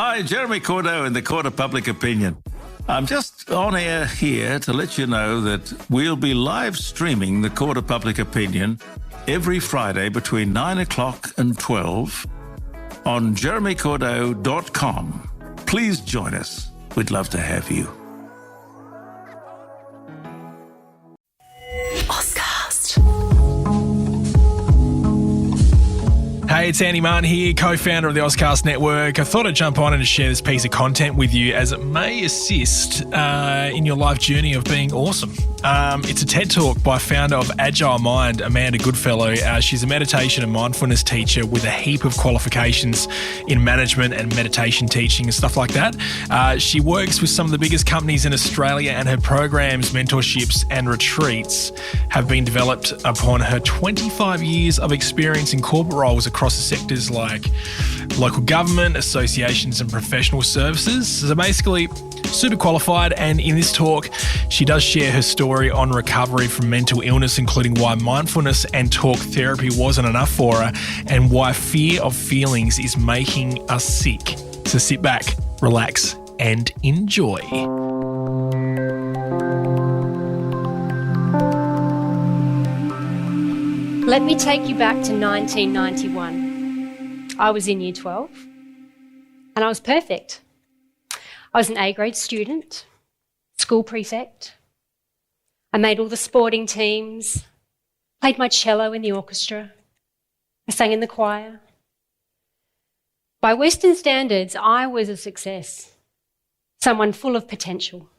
Hi, Jeremy Cordeaux in the Court of Public Opinion. I'm just on air here to let you know that we'll be live streaming the Court of Public Opinion every Friday between 9 o'clock and 12 on jeremycordeaux.com. Please join us. We'd love to have you. Hey, it's Andy Martin here, co-founder of the Ozcast Network. I thought I'd jump on and share this piece of content with you as it may assist in your life journey of being awesome. It's a TED Talk by founder of Agile Mind, Amanda Goodfellow. She's a meditation and mindfulness teacher with a heap of qualifications in management and meditation teaching and stuff like that. She works with some of the biggest companies in Australia, and her programs, mentorships and retreats have been developed upon her 25 years of experience in corporate roles across the sectors like local government, associations and professional services. So basically, super qualified, and in this talk, she does share her story on recovery from mental illness, including why mindfulness and talk therapy wasn't enough for her and why fear of feelings is making us sick. So sit back, relax and enjoy. Let me take you back to 1991. I was in year 12 and I was perfect. I was an A-grade student, school prefect. I made all the sporting teams, played my cello in the orchestra. I sang in the choir. By Western standards, I was a success, someone full of potential.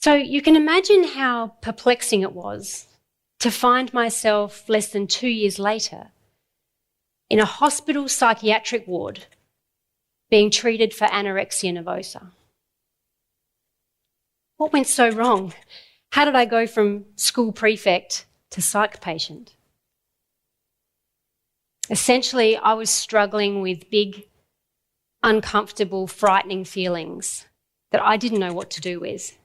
So you can imagine how perplexing it was to find myself less than 2 years later in a hospital psychiatric ward being treated for anorexia nervosa. What went so wrong? How did I go from school prefect to psych patient? Essentially, I was struggling with big, uncomfortable, frightening feelings that I didn't know what to do with.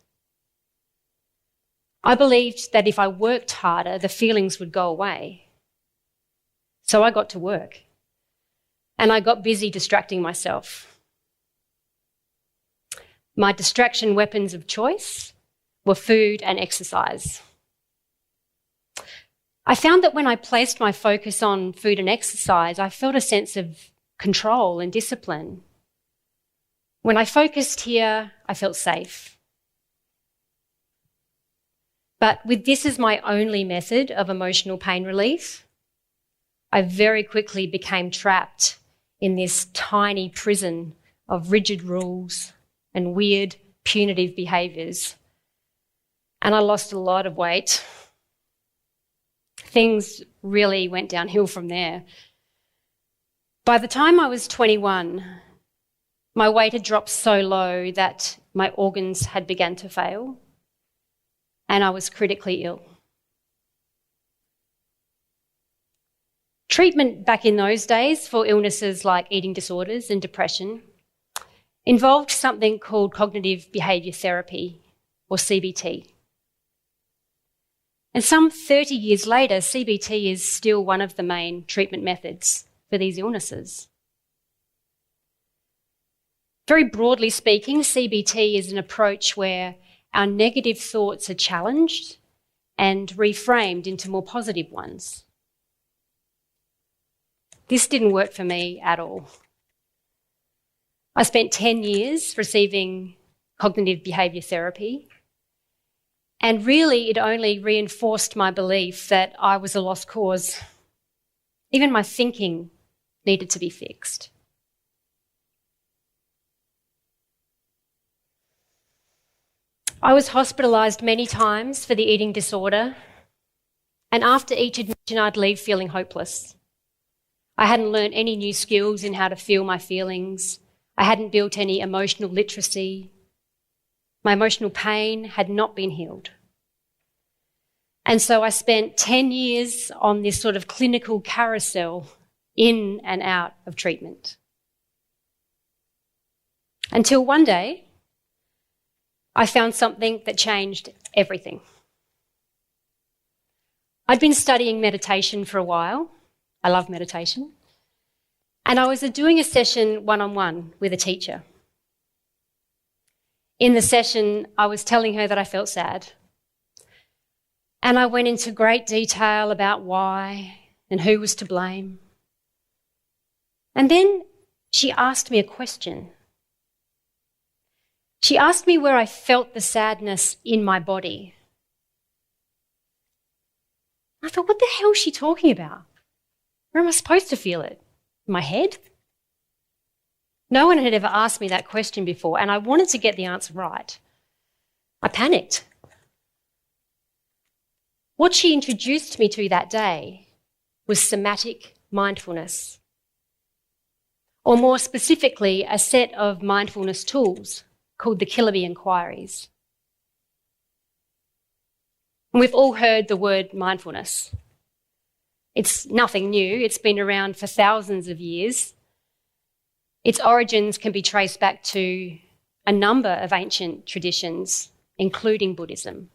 I believed that if I worked harder, the feelings would go away. So I got to work, and I got busy distracting myself. My distraction weapons of choice were food and exercise. I found that when I placed my focus on food and exercise, I felt a sense of control and discipline. When I focused here, I felt safe. But with this as my only method of emotional pain relief, I very quickly became trapped in this tiny prison of rigid rules and weird, punitive behaviours. And I lost a lot of weight. Things really went downhill from there. By the time I was 21, my weight had dropped so low that my organs had begun to fail, and I was critically ill. Treatment back in those days for illnesses like eating disorders and depression involved something called cognitive behaviour therapy, or CBT. And some 30 years later, CBT is still one of the main treatment methods for these illnesses. Very broadly speaking, CBT is an approach where our negative thoughts are challenged and reframed into more positive ones. This didn't work for me at all. I spent 10 years receiving cognitive behaviour therapy, and really it only reinforced my belief that I was a lost cause. Even my thinking needed to be fixed. I was hospitalised many times for the eating disorder, and after each admission I'd leave feeling hopeless. I hadn't learned any new skills in how to feel my feelings. I hadn't built any emotional literacy. My emotional pain had not been healed. And so I spent 10 years on this sort of clinical carousel in and out of treatment. Until one day, I found something that changed everything. I'd been studying meditation for a while. I love meditation. And I was doing a session one-on-one with a teacher. In the session, I was telling her that I felt sad. And I went into great detail about why and who was to blame. And then she asked me a question. She asked me where I felt the sadness in my body. I thought, what the hell is she talking about? Where am I supposed to feel it? In my head? No one had ever asked me that question before, and I wanted to get the answer right. I panicked. What she introduced me to that day was somatic mindfulness, or more specifically, a set of mindfulness tools called the Killaby Inquiries. And we've all heard the word mindfulness. It's nothing new. It's been around for thousands of years. Its origins can be traced back to a number of ancient traditions, including Buddhism.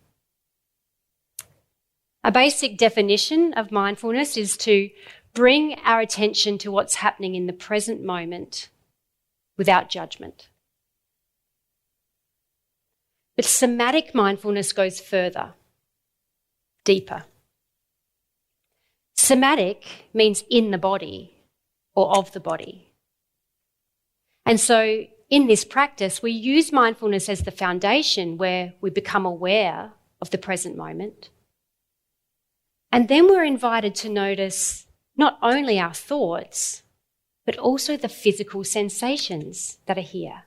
A basic definition of mindfulness is to bring our attention to what's happening in the present moment without judgment. But somatic mindfulness goes further, deeper. Somatic means in the body or of the body. And so in this practice, we use mindfulness as the foundation where we become aware of the present moment. And then we're invited to notice not only our thoughts, but also the physical sensations that are here.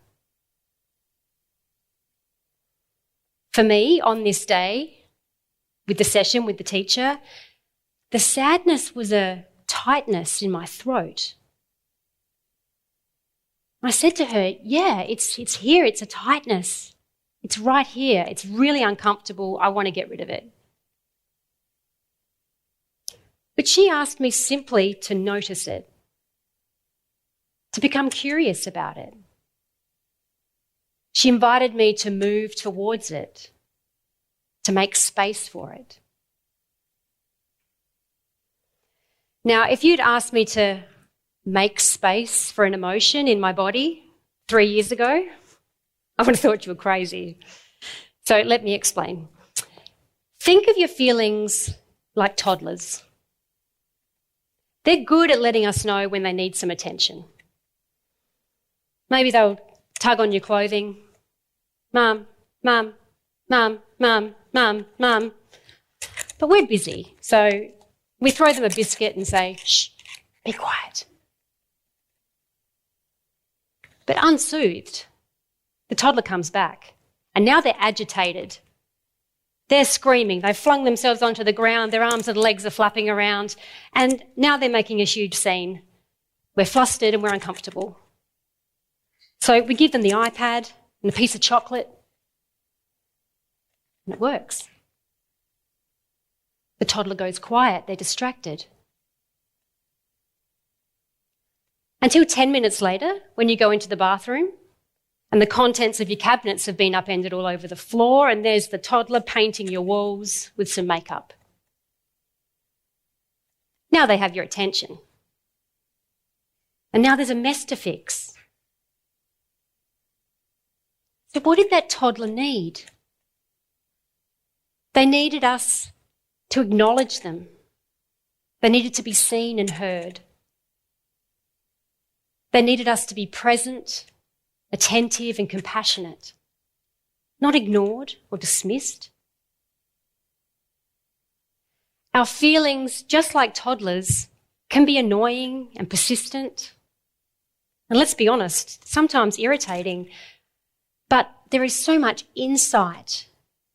For me, on this day, with the session with the teacher, the sadness was a tightness in my throat. I said to her, yeah, it's here, it's a tightness. It's right here, it's really uncomfortable, I want to get rid of it. But she asked me simply to notice it, to become curious about it. She invited me to move towards it, to make space for it. Now, if you'd asked me to make space for an emotion in my body 3 years ago, I would have thought you were crazy. So let me explain. Think of your feelings like toddlers. They're good at letting us know when they need some attention. Maybe they'll tug on your clothing. Mum, mum, mum, mum, mum, mum. But we're busy, so we throw them a biscuit and say, shh, be quiet. But unsoothed, the toddler comes back, and now they're agitated. They're screaming. They've flung themselves onto the ground. Their arms and legs are flapping around, and now they're making a huge scene. We're flustered and we're uncomfortable. So we give them the iPad and a piece of chocolate, and it works. The toddler goes quiet. They're distracted. Until 10 minutes later, when you go into the bathroom and the contents of your cabinets have been upended all over the floor and there's the toddler painting your walls with some makeup. Now they have your attention. And now there's a mess to fix. So what did that toddler need? They needed us to acknowledge them. They needed to be seen and heard. They needed us to be present, attentive and compassionate, not ignored or dismissed. Our feelings, just like toddlers, can be annoying and persistent. And let's be honest, sometimes irritating, but there is so much insight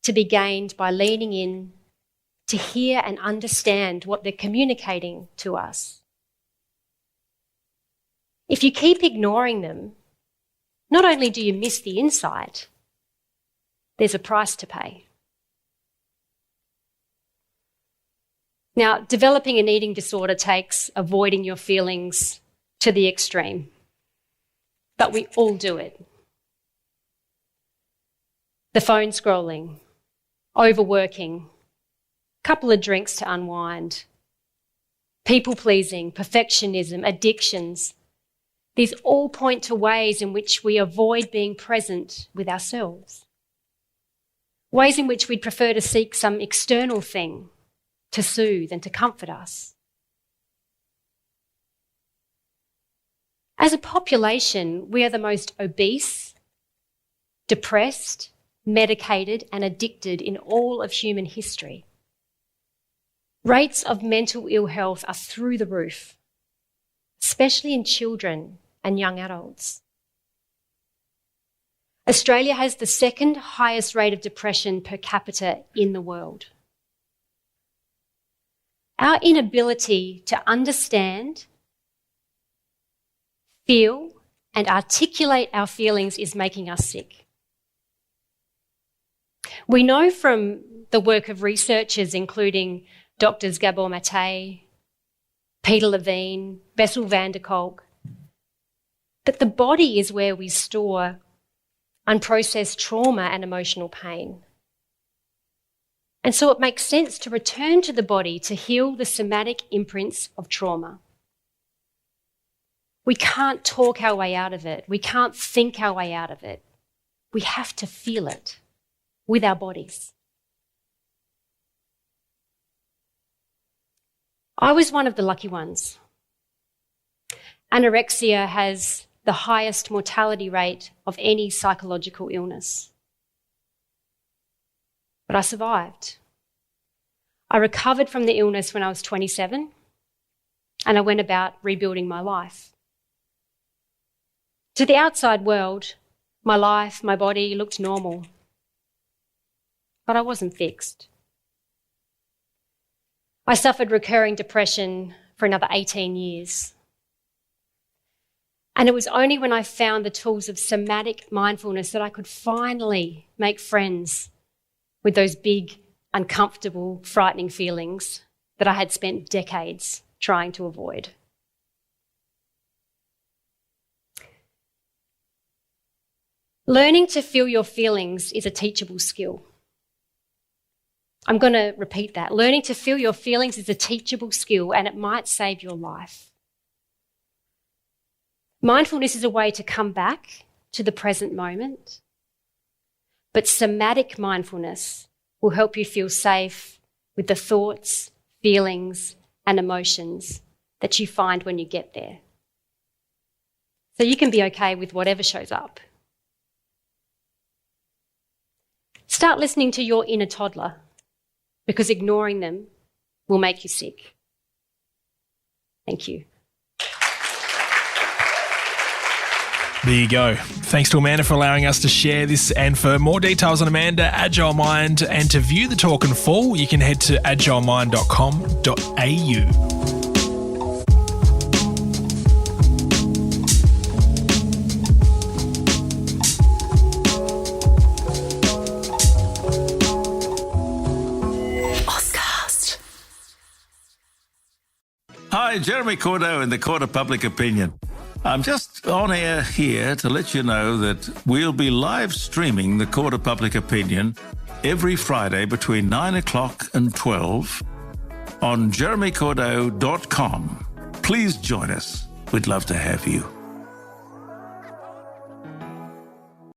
to be gained by leaning in to hear and understand what they're communicating to us. If you keep ignoring them, not only do you miss the insight, there's a price to pay. Now, developing an eating disorder takes avoiding your feelings to the extreme, but we all do it. The phone scrolling, overworking, couple of drinks to unwind, people-pleasing, perfectionism, addictions, These all point to ways in which we avoid being present with ourselves. Ways in which we'd prefer to seek some external thing to soothe and to comfort us. As a population, we are the most obese, depressed, medicated and addicted in all of human history. Rates of mental ill health are through the roof, especially in children and young adults. Australia has the second highest rate of depression per capita in the world. Our inability to understand, feel, and articulate our feelings is making us sick. We know from the work of researchers including Doctors Gabor Mate, Peter Levine, Bessel van der Kolk, that the body is where we store unprocessed trauma and emotional pain. And so it makes sense to return to the body to heal the somatic imprints of trauma. We can't talk our way out of it. We can't think our way out of it. We have to feel it with our bodies. I was one of the lucky ones. Anorexia has the highest mortality rate of any psychological illness. But I survived. I recovered from the illness when I was 27, and I went about rebuilding my life. To the outside world, my life, my body looked normal, but I wasn't fixed. I suffered recurring depression for another 18 years. And it was only when I found the tools of somatic mindfulness that I could finally make friends with those big, uncomfortable, frightening feelings that I had spent decades trying to avoid. Learning to feel your feelings is a teachable skill. I'm going to repeat that. Learning to feel your feelings is a teachable skill, and it might save your life. Mindfulness is a way to come back to the present moment, but somatic mindfulness will help you feel safe with the thoughts, feelings, and emotions that you find when you get there. So you can be okay with whatever shows up. Start listening to your inner toddler, because ignoring them will make you sick. Thank you. There you go. Thanks to Amanda for allowing us to share this. And for more details on Amanda, Agile Mind, and to view the talk in full, you can head to agilemind.com.au. Hi, Jeremy Cordeaux in the Court of Public Opinion. I'm just on air here to let you know that we'll be live streaming the Court of Public Opinion every Friday between 9 o'clock and 12 on jeremycordeaux.com. Please join us. We'd love to have you.